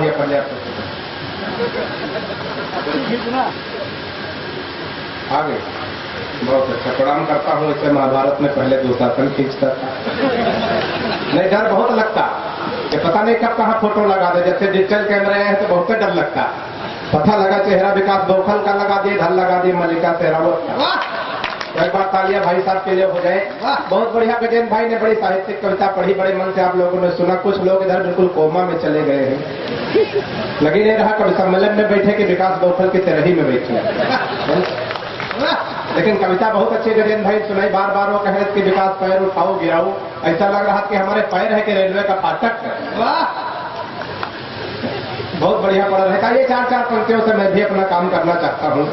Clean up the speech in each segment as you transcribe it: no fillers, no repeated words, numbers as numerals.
गया पर्याप्त। आ गए, बहुत अच्छा, प्रणाम करता हूँ। इससे महाभारत में पहले दुशासन खींचता था। नहीं, डर बहुत लगता, ये पता नहीं कब कहाँ फोटो लगा दे। जैसे डिजिटल कैमरे हैं तो बहुत डर लगता। पता लगा चेहरा विकास बौखल का लगा दिए, इधर लगा दिए मल्लिका शेरावत। एक बार तालियां भाई साहब के लिए हो जाए। बहुत बढ़िया, गजेंद्र भाई ने बड़ी साहित्यिक कविता पढ़ी, बड़े मन से आप लोगों ने सुना। कुछ लोग इधर बिल्कुल कोमा में चले गए हैं, लगी नहीं रहा कवि सम्मेलन में बैठे कि विकास बौखल की तेरही में बैठे। लेकिन कविता बहुत अच्छी गजेंद्र भाई सुनाई। बार बार वो कह रहे थे कि विकास पैर उठाओ गिराओ, ऐसा लग रहा कि हमारे पैर है कि रेलवे का फाटक है। बहुत बढ़िया पढ़ रहे था। ये चार चार पंक्तियों से मैं भी अपना काम करना चाहता हूँ।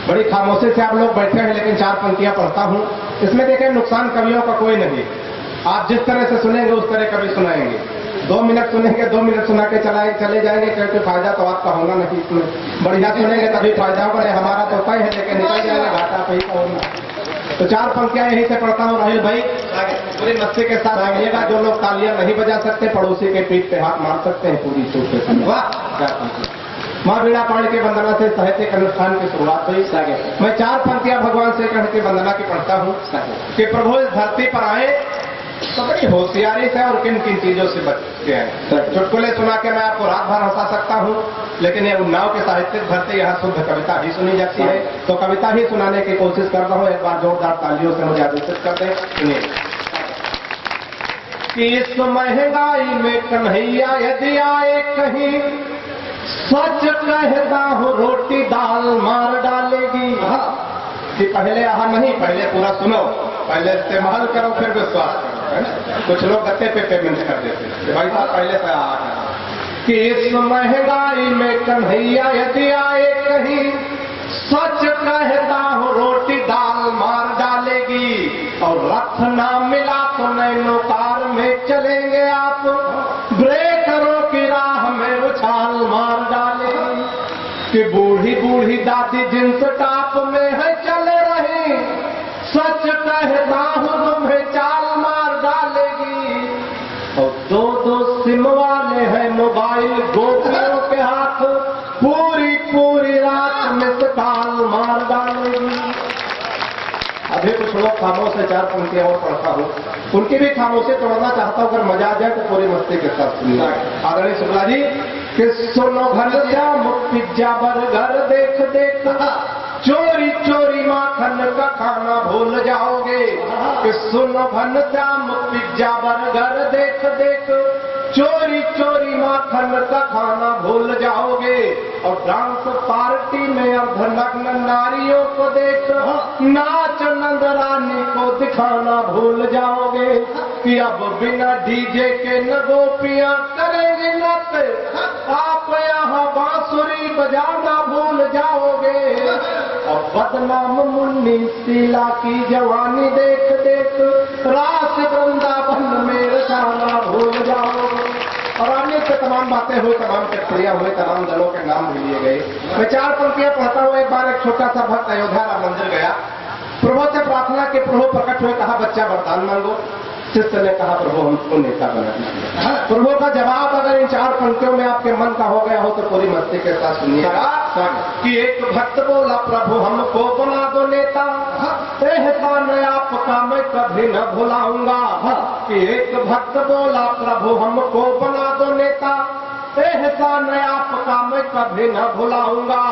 बड़ी खामोशी से आप लोग बैठे हैं, लेकिन चार पंक्तियां पढ़ता हूँ। इसमें देखें, नुकसान कवियों का कोई नहीं। आप जिस तरह से सुनेंगे उस तरह कभी सुनाएंगे। 2 मिनट सुनेंगे, 2 मिनट सुना के चले जाएंगे, क्योंकि फायदा तो आपका होगा नहीं इसमें। बढ़िया सुनेंगे तभी फायदा होगा। हमारा तो तय है, लेकिन निकल जाएगा घाटा पैसा होगा। तो चार पंक्तियां यहीं से पढ़ता हूँ। राहुल भाई पूरी मस्ती के साथ आइएगा। जो लोग तालियां नहीं बजा सकते, पड़ोसी के पीठ पे हाथ मार सकते हैं पूरी चूक के साथ। वाह, माँ वीणा पाणी की वंदना से साहित्यिक अनुष्ठान की शुरुआत हुई। मैं चार पंक्तियां भगवान से कह के वंदना की पढ़ता हूँ कि प्रभु इस धरती पर आए तो बड़ी होशियारी से और किन किन चीजों से बच के आए। चुटकुले सुना के मैं आपको रात भर हंसा सकता हूँ, लेकिन ये उन्नाव की साहित्यिक धरती, यहाँ शुद्ध कविता ही सुनी जाती है। तो कविता ही सुनाने की कोशिश कर रहा हूँ। एक बार जोरदार तालियों से मुझे आदेशित कर दें। सुनिए कि इस महंगाई में कन्हैया यदि आए कहीं, सच कहता हूँ रोटी दाल मार डालेगी। कि पहले यहाँ नहीं, पहले पूरा सुनो, पहले इस्तेमाल करो फिर विश्वास करो, है ना। कुछ लोग गत्ते पे पेमेंट कर देते हैं, भाई साहब पहले से कि इस महंगाई में कन्हैया यदि आए कहीं, सच कहता हूँ रोटी दाल मार डालेगी। और रथ ना मिला तो नैनो कार में चलेंगे आप, ब्रेकरों की राह में उछाल मार डालेगी। कि बूढ़ी बूढ़ी दादी जिन्स टाप में है चल रही, सच कहता हूँ तुम्हें चाल मार डालेगी। और 2-2 सिम वाले हैं मोबाइल गोपियों के हाथ, पूरी पूरी रात में सकाल मार डालेगी। अभी कुछ लोग खामोश से चार पंक्तियां और पढ़ता हूँ, उनकी भी खामोशी तोड़ना चाहता हूँ। अगर मजा आ जाए तो पूरी मस्ती के साथ सुनिए। आदरणीय शुक्ला जी कि सुनो घर श्याम पिज्जा बर्गर देख देख, चोरी चोरी माखन का खाना भूल जाओगे। कि सुनो घन श्याम पिज्जा बर्गर देख देख, चोरी चोरी माखन का खाना भूल जाओगे। और डांस पार्टी में अर्धनग्न नारियों को देख, नाच नंद रानी को दिखाना भूल जाओगे। कि अब बिना डीजे के न गोपियां करेंगे नाच, आप यहाँ बांसुरी बजाना भूल जाओगे। और बदनाम मुन्नी शीला की जवानी देख देख, रास वृंदावन में रचाना भूल जाओगे। और अन्य से तमाम बातें हुई, तमाम चक्रियां हुई, तमाम दलों के नाम भी लिए गए। मैं चार पंक्तियां पढ़ता हूँ। एक बार एक छोटा सा भक्त अयोध्या राम मंदिर गया, प्रभु से प्रार्थना की, प्रभु प्रकट हुए, कहा बच्चा वरदान मांगो। शिष्य ने कहा प्रभु हमको नेता बनाना। प्रभु का जवाब अगर इन चार पंक्तियों में आपके मन का हो गया हो तो पूरी मस्ती के साथ सुनिएगा। कि एक भक्त बोला प्रभु हमको बना दो नेता, एहसान आपका मैं कभी न भुलाऊंगा। कि एक भक्त बोला प्रभु हमको बना दो नेता, एहसान आपका मैं कभी न भुलाऊंगा।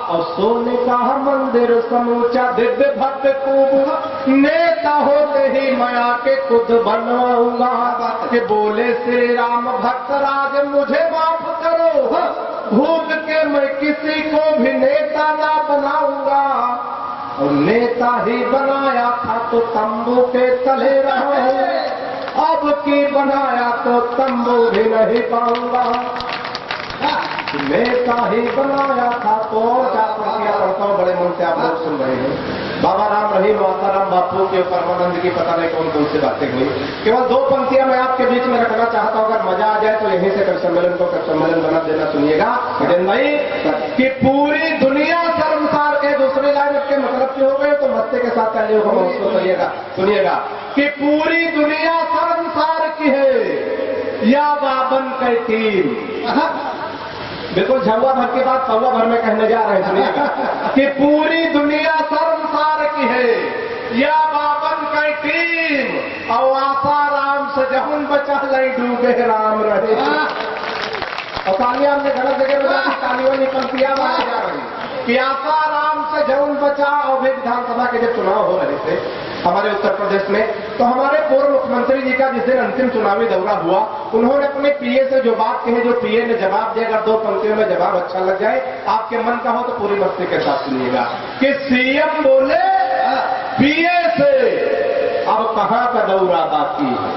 और सोने का मंदिर समूचा दिव्य भक्त खूब, नेता होते ही मैं आके खुद बनवाऊंगा। कि बोले श्री राम भक्त राज मुझे माफ करो, भूल के मैं किसी को भी नेता ना बनाऊंगा। और नेता ही बनाया था तो तंबू के तले रहो, अब की बनाया तो तंबू भी नहीं पाऊंगा। नेता ही बनाया था तो चार पंक्तियां पढ़ता हूँ, बड़े मन से आप लोग सुन रहे हैं। बाबा राम रहीम माताराम बापू के परमानंद की पता नहीं कौन कौन सी बातें हुई। केवल 2 पंक्तियां मैं आपके बीच में रखना चाहता हूँ। अगर मजा आ जाए तो यहीं से कवि सम्मेलन को कवि सम्मेलन बना देना। सुनिएगा जैन भाई कि पूरी दुनिया शर्मसार के, दूसरी लाइन के मतलब की हो गए तो मस्ती के साथ कहने को उसको करिएगा। सुनिएगा कि पूरी दुनिया शर्मसार की है या बाबन की टीम, बिल्कुल झौवा भर के बाद पौवा भर में कहने जा रहे सुनिएगा कि पूरी दुनिया शर्मसार की है या बाबन की टीम और आशा राम से जहुन बचा लई डूबे राम रहे। और तालियां हमने गलत जगह बजा दी, तालियों निकलतियां मारी जा रही कि आशा राम से जहुन बचा। और भी विधानसभा के जब चुनाव हो रहे थे हमारे उत्तर प्रदेश में, तो हमारे पूर्व मुख्यमंत्री जी का जिस दिन अंतिम चुनावी दौरा हुआ, उन्होंने अपने पीए से जो बात कही, जो पीए ने जवाब दिया, अगर 2 पंक्तियों में जवाब अच्छा लग जाए, आपके मन का हो तो पूरी मस्ती के साथ सुनिएगा कि सीएम बोले पीए से अब कहां का दौरा बाकी है।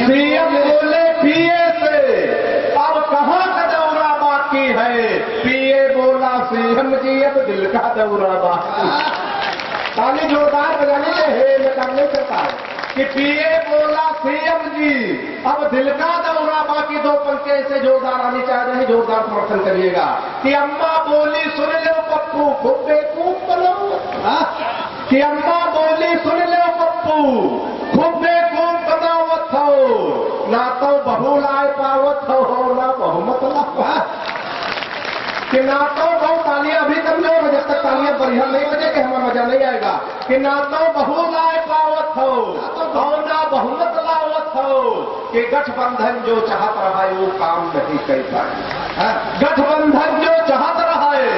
सीएम बोले पीए से अब कहां का दौरा बाकी है। पीए बोला सीएम जी अब दिल का दौरा बाकी। ताली जोरदार बजाने के हे निकालने चलता है कि पीए बोला सीएम जी अब दिल का दौरा बाकी। 2 पंक्ति ऐसे जोरदार आनी चाह रहे हैं, जोरदार समर्थन करिएगा कि अम्मा बोली सुन लो पप्पू खूब बेकूफ बनो। कि अम्मा बोली सुन लो पप्पू खूब बेकूफ बनावत हो, ना तो बहू लाए पावत हो ना बहुमत ला कि ना तो बहु तालियां अभी तक नहीं, जब तक तालियां बढ़िया नहीं बजे कि हमें मजा नहीं आएगा। कि ना तो बहू लाए पावत हो और ना बहुमत लावत हो कि गठबंधन जो चाहत रहा है वो काम नहीं कर पाए। गठबंधन जो चाहत रहा है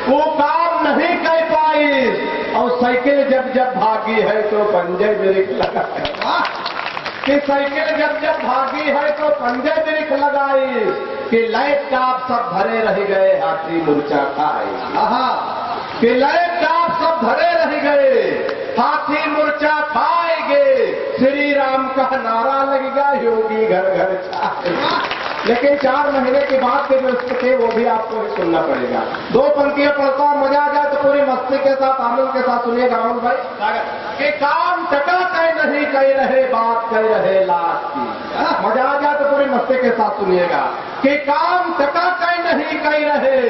वो काम नहीं कर पाई। और साइकिल जब जब भागी है तो पंजे ब्रेक लगा कि साइकिल जब जब भागी है तो पंजे ब्रेक लगाई। कि लैपटॉप सब भरे रह गए हाथी मुर्चा खाए। कि लैपटॉप सब भरे रह गए हाथी मुर्चा खाएंगे। श्री राम का नारा लगेगा योगी घर घर छाए। लेकिन 4 महीने के बाद के जो थे वो भी आपको सुनना पड़ेगा। 2 पंक्तियां पढ़ता मजा आ जाए तो पूरी मस्ती के साथ आनंद के साथ सुनिएगा राहुल भाई कि काम टका कह नहीं कह रहे बात कह रहे लाख की। मजा आ जाए तो पूरी मस्ती के साथ सुनिएगा कि काम टका कह नहीं कह रहे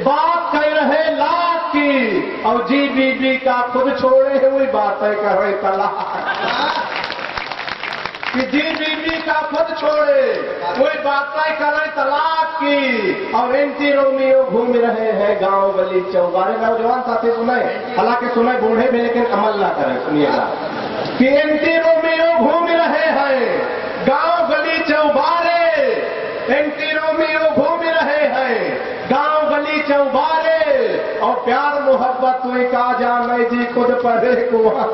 बात कह रहे लाख की। और जी बीबी का खुद छोड़े हुई बातें कर रहे तलाक। कि जी बीबी का खुद छोड़े कोई बातें करे तलाक की। और एंटी रोमियो घूम रहे हैं गांव गली चौबारे। नौजवान साथी सुने, हालांकि सुने बूढ़े में लेकिन अमल ना करें, सुनिएगा कि एंटी रोमियो घूम रहे हैं गांव गली चौबारे। एंटी रोमियो घूम रहे हैं गांव गली चौबारे। और प्यार मोहब्बत हुई का जाने जी खुद पढ़े कुआं।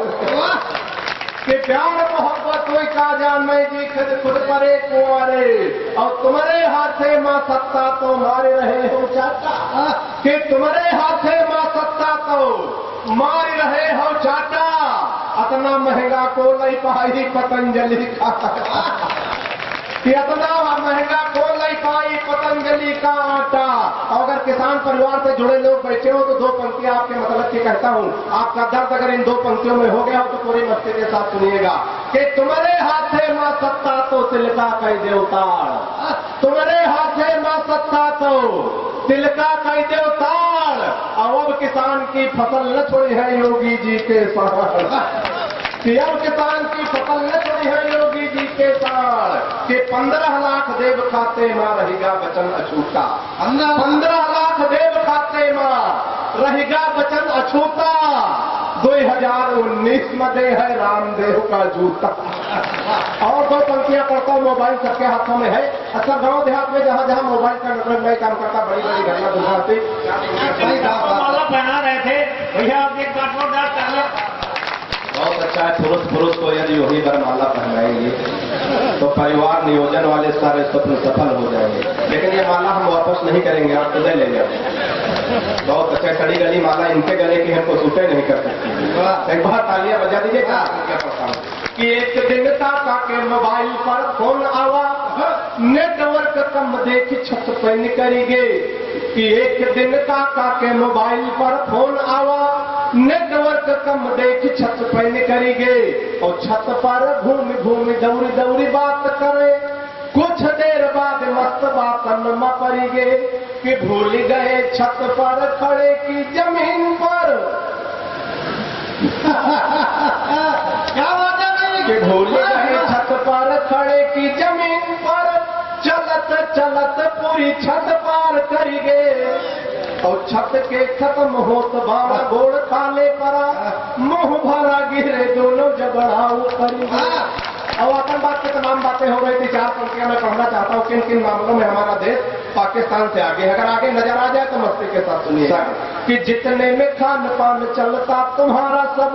कि प्यार मोहब्बत हुई का जान मैं जी खुद परे कुंवारे। और तुम्हारे हाथे मां सत्ता तो मारे रहे हो चाचा। कि तुम्हारे हाथे मां सत्ता तो मार रहे हो चाचा। इतना महंगा को नहीं पाई पतंजलि का। कि इतना महंगा को नहीं पाई पतंजलि का आटा। अगर किसान परिवार से जुड़े लोग बैठे हो तो 2 पंक्तियां आपके मतलब की कहता हूं। आपका दर्द अगर इन 2 पंक्तियों में हो गया हो तो पूरी मस्ती के साथ सुनिएगा कि तुम्हारे हाथे मां सत्ता तो तिलका कह देवताड़। तुम्हारे हाथे मां सत्ता तो तिलका कह देवताड़। और अब किसान की फसल न छोड़ी है योगी जी के साथ। कि अब किसान की फसल न छोड़ी है योगी जी के साथ। कि 15 लाख देव खाते मां रहेगा वचन अछूता। 15 लाख देव खाते मां रहेगा वचन अछूता। 2019 में दे है रामदेव का जूता। और 2 पंक्तियां पढ़ता हूं, मोबाइल सबके हाथों में है। अच्छा गांव देहात में जहां जहां मोबाइल का नेटवर्क नहीं काम करता, बड़ी बड़ी घटना दुर्घटना पहना रहे थे भैया आप एक बहुत अच्छा है। पुरुष को यदि वही वरमाला पहनाएंगे तो परिवार नियोजन वाले सारे स्वप्न सफल हो जाएंगे। लेकिन ये माला हम वापस नहीं करेंगे, आप खुद ले जाओ। बहुत अच्छा सड़ी गली माला इनके गले की हमको सूटे नहीं कर सकती। एक बार तालियां बजा दीजिए। क्या पढ़ता हूँ कि एक दिन काका के मोबाइल पर फोन आवा। नेटवर्क कम देख छत पे निकलेंगे। कि एक दिन काका के मोबाइल पर फोन आवा। नेटवर्क कम देख छत पे निकलेंगे। और छत पर घूम घूम दौड़ी दौड़ी बात करे। कुछ देर बाद मस्त बातन में पड़ेंगे। कि भूल गए छत पर खड़े की जमीन पर। क्या बात है कि भूल गए छत पर खड़े की जमीन पर। चलत चलत पूरी छत पर विचार करिगे और छत के खत्म होत बाड़ा गोड़ खाले परा मुंह भरा गिरे दोनों जबड़ाऊ करिगे। और अपन बात की तमाम बातें हो गई थी। 4 पंक्तियां मैं पढ़ना चाहता हूँ किन किन मामलों में हमारा देश पाकिस्तान से आगे। अगर आगे नजर आ जाए तो मस्ती के साथ सुनिए कि जितने में खान पान चलता तुम्हारा सब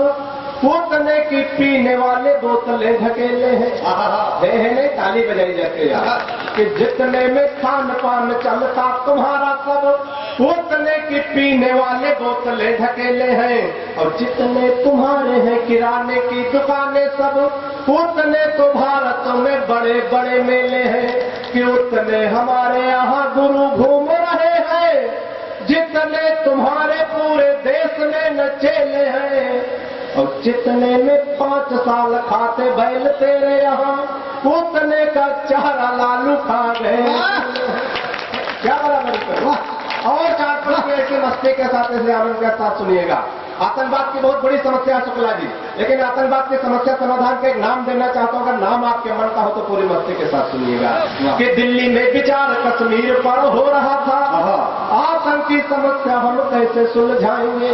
उतने की पीने वाले बोतलें ढकेले हैं। नहीं ताली बजाई जाती है कि जितने में खान पान चलता तुम्हारा सब उतने की पीने वाले बोतलें ढकेले हैं। और जितने तुम्हारे हैं किराने की दुकानें सब उतने तो भारत में बड़े बड़े मेले हैं। कि उतने हमारे यहाँ गुरु घूम रहे हैं जितने तुम्हारे पूरे देश में न चेले हैं। और जितने में 5 साल खाते बैल तेरे यहाँ उतने का चारा लालू खा गए। क्या बराबर करो। और 4 पंक्ति ऐसी मस्ती के साथ ऐसे आनंद के साथ सुनिएगा। आतंकवाद की बहुत बड़ी समस्या है शुक्ला जी, लेकिन आतंकवाद की समस्या समाधान का एक नाम देना चाहता हूँ। अगर नाम आपके मन का हो तो पूरी मस्ती के साथ सुनिएगा कि दिल्ली में विचार कश्मीर पर हो रहा था आतंकी समस्या हम कैसे सुलझाएंगे।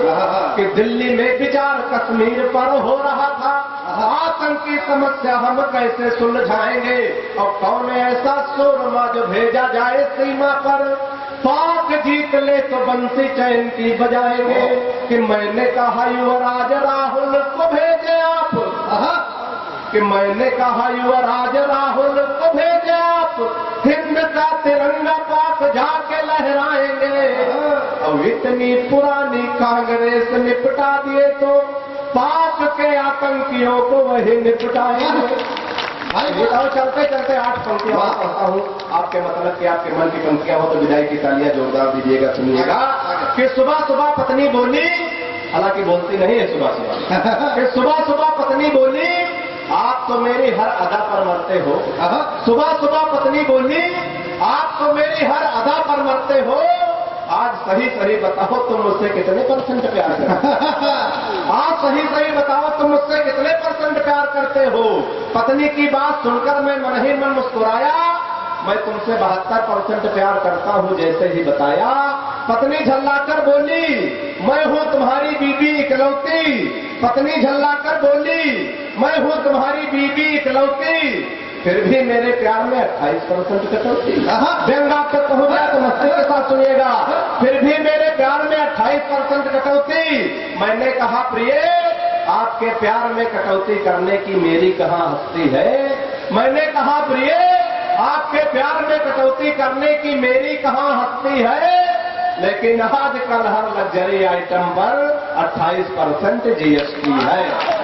कि दिल्ली में विचार कश्मीर पर हो रहा था आतंकी समस्या हम कैसे सुलझाएंगे। और कौन ऐसा शोरमा जो भेजा जाए सीमा पर पाक जीत ले तो बंसी चैन की बजाएंगे। कि मैंने कहा युवराज राहुल को भेजे आप कि मैंने कहा युवराज राहुल को भेजे आप हिंद का तिरंगा पाक जाके लहराएंगे। अब इतनी पुरानी कांग्रेस निपटा दिए तो पाक के आतंकियों को वही निपटाएंगे। और चलते चलते 8 पंक्तियां पढ़ता हूँ आपके मतलब कि आपके मन की पंक्तियां हो तो विदाई की तालियां जोरदार दीजिएगा। सुनिएगा कि सुबह सुबह पत्नी बोली, हालांकि बोलती नहीं है सुबह सुबह, कि सुबह सुबह पत्नी बोली आप तो मेरी हर अदा पर मरते हो। सुबह सुबह पत्नी बोली आप तो मेरी हर अदा पर मरते हो। आज सही सही बताओ तुम मुझसे कितने % प्यार करते हो। आज सही सही बताओ तुम मुझसे कितने % प्यार करते हो। पत्नी की बात सुनकर मैं मन ही मन मुस्कुराया। मैं तुमसे 72% प्यार करता हूँ जैसे ही बताया। पत्नी झल्लाकर बोली मैं हूँ तुम्हारी बीबी इकलौती। पत्नी झल्लाकर बोली मैं हूँ तुम्हारी बीबी इकलौती। फिर भी मेरे प्यार में 28% कटौती। व्यंगात तक हो गया तो मस्ती के साथ सुनिएगा। फिर भी मेरे प्यार में 28% कटौती। मैंने कहा प्रिय आपके प्यार में कटौती करने की मेरी कहाँ हस्ती है। मैंने कहा प्रिय आपके प्यार में कटौती करने की मेरी कहाँ हस्ती है। लेकिन आजकल हर लग्जरी आइटम पर 28% GST है।